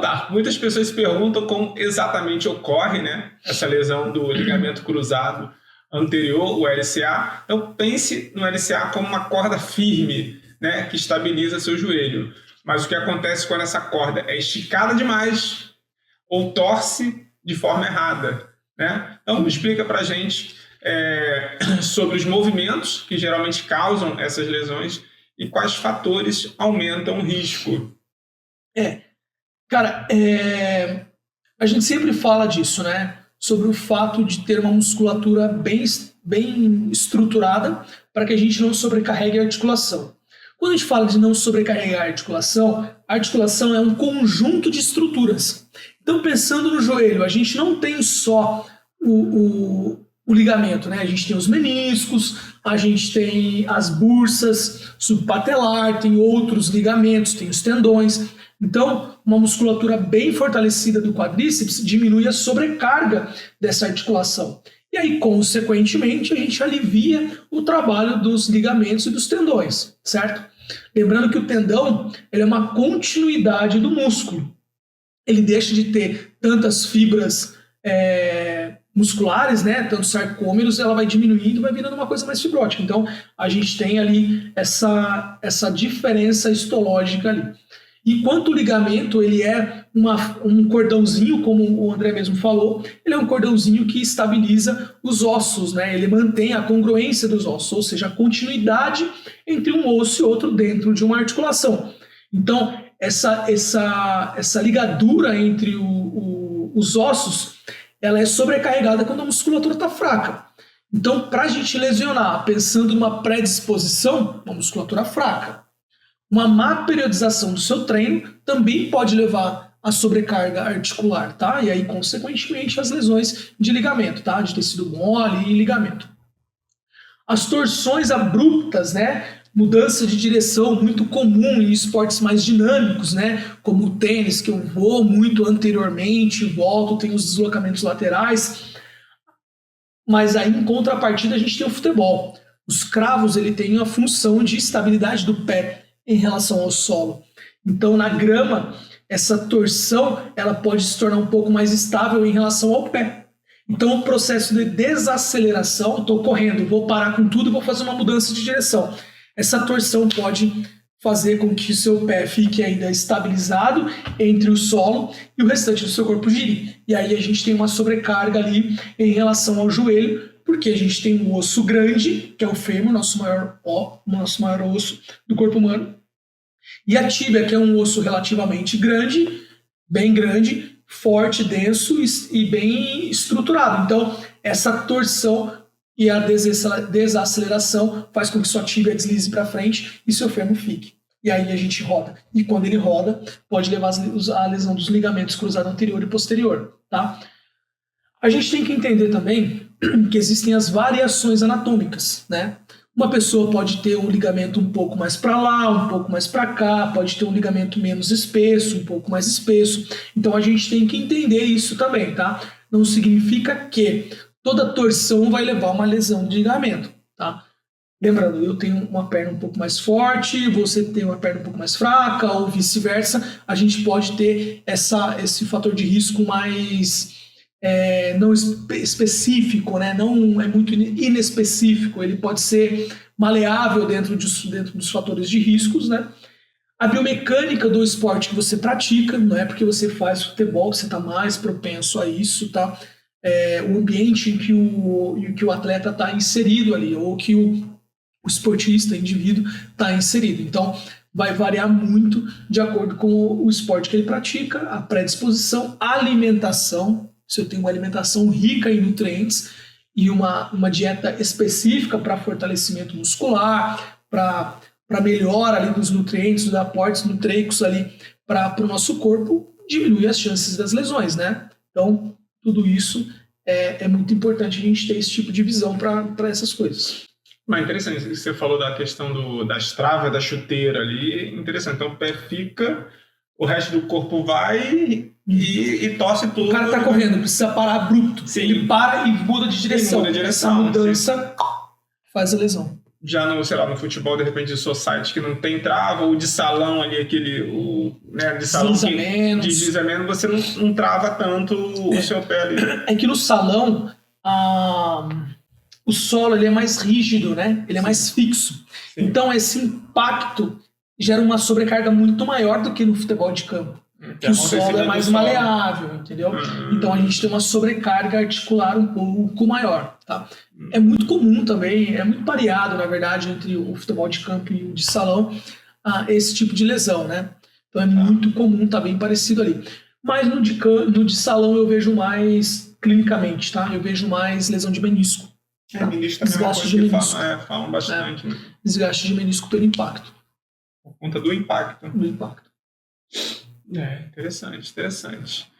tá. Muitas pessoas se perguntam como exatamente ocorre, né, essa lesão do ligamento cruzado anterior, o LCA. Então, pense no LCA como uma corda firme, né, que estabiliza seu joelho. Mas o que acontece quando essa corda é esticada demais ou torce de forma errada, né? Então, explica pra gente sobre os movimentos que geralmente causam essas lesões e quais fatores aumentam o risco. Cara, a gente sempre fala disso, né? Sobre o fato de ter uma musculatura bem estruturada para que a gente não sobrecarregue a articulação. Quando a gente fala de não sobrecarregar a articulação é um conjunto de estruturas. Então, pensando no joelho, a gente não tem só o ligamento, né? A gente tem os meniscos, a gente tem as bursas subpatelar, tem outros ligamentos, tem os tendões. Então, uma musculatura bem fortalecida do quadríceps diminui a sobrecarga dessa articulação. E aí, consequentemente, a gente alivia o trabalho dos ligamentos e dos tendões, certo? Lembrando que o tendão ele é uma continuidade do músculo. Ele deixa de ter tantas fibras musculares, né, tantos sarcômeros, ela vai diminuindo, vai virando uma coisa mais fibrótica. Então, a gente tem ali essa diferença histológica ali. Enquanto o ligamento ele é um cordãozinho, como o André mesmo falou, ele é um cordãozinho que estabiliza os ossos, né? Ele mantém a congruência dos ossos, ou seja, a continuidade entre um osso e outro dentro de uma articulação. Então, essa ligadura entre os ossos, ela é sobrecarregada quando a musculatura está fraca. Então, para a gente lesionar, pensando numa predisposição, uma musculatura fraca, uma má periodização do seu treino também pode levar à sobrecarga articular, tá? E aí, consequentemente, as lesões de ligamento, tá? De tecido mole e ligamento. As torções abruptas, né? Mudança de direção muito comum em esportes mais dinâmicos, né? Como o tênis, que eu vou muito anteriormente, volto, tem os deslocamentos laterais. Mas aí, em contrapartida, a gente tem o futebol. Os cravos, ele tem a função de estabilidade do pé em relação ao solo. Então, na grama, essa torção ela pode se tornar um pouco mais estável em relação ao pé. Então, o processo de desaceleração, estou correndo, vou parar com tudo e vou fazer uma mudança de direção. Essa torção pode fazer com que o seu pé fique ainda estabilizado entre o solo e o restante do seu corpo gire. E aí a gente tem uma sobrecarga ali em relação ao joelho, porque a gente tem um osso grande, que é o fêmur, nosso maior osso do corpo humano, e a tíbia, que é um osso relativamente grande, bem grande, forte, denso e bem estruturado. Então, essa torção e a desaceleração faz com que sua tíbia deslize para frente e seu fêmur fique. E aí a gente roda. E quando ele roda, pode levar a lesão dos ligamentos cruzados anterior e posterior, tá? A gente tem que entender também que existem as variações anatômicas, né? Uma pessoa pode ter um ligamento um pouco mais para lá, um pouco mais para cá, pode ter um ligamento menos espesso, um pouco mais espesso. Então a gente tem que entender isso também, tá? Não significa que toda torção vai levar a uma lesão de ligamento, tá? Lembrando, eu tenho uma perna um pouco mais forte, você tem uma perna um pouco mais fraca, ou vice-versa. A gente pode ter esse fator de risco mais não específico, né? Não é muito inespecífico, ele pode ser maleável dentro dos fatores de riscos, né? A biomecânica do esporte que você pratica, não é porque você faz futebol que você está mais propenso a isso, tá? O ambiente em que o atleta está inserido ali, ou que o esportista, indivíduo, está inserido. Então, vai variar muito de acordo com o esporte que ele pratica, a predisposição, a alimentação. Se eu tenho uma alimentação rica em nutrientes e uma dieta específica para fortalecimento muscular, para melhora ali dos nutrientes, dos aportes nutrientes ali para o nosso corpo, diminui as chances das lesões, né? Então, tudo isso é muito importante a gente ter esse tipo de visão para essas coisas. Mas interessante, você falou da questão das travas, da chuteira ali, interessante. Então o pé fica, o resto do corpo vai e torce tudo. O cara tá correndo, precisa parar abrupto. Sim. Ele para e muda de direção. Muda de direção. Essa mudança faz a lesão. Já no, sei lá, no futebol, de repente, de society que não tem trava, ou de salão ali, né, de salão que desliza menos, você não trava tanto o seu pé ali. É que no salão, o solo ele é mais rígido, né? Ele é mais fixo. Sim. Então, esse impacto gera uma sobrecarga muito maior do que no futebol de campo. Que o solo é mais maleável, entendeu? Então a gente tem uma sobrecarga articular um pouco maior, tá? É muito comum também, é muito pareado, na verdade, entre o futebol de campo e o de salão, esse tipo de lesão, né? Então é muito comum, tá bem parecido ali. Mas no de salão eu vejo mais clinicamente, tá? Eu vejo mais lesão de menisco. Tá? Desgaste de menisco. Falam bastante. Né? Desgaste de menisco pelo impacto. Por conta do impacto. Do impacto. Interessante.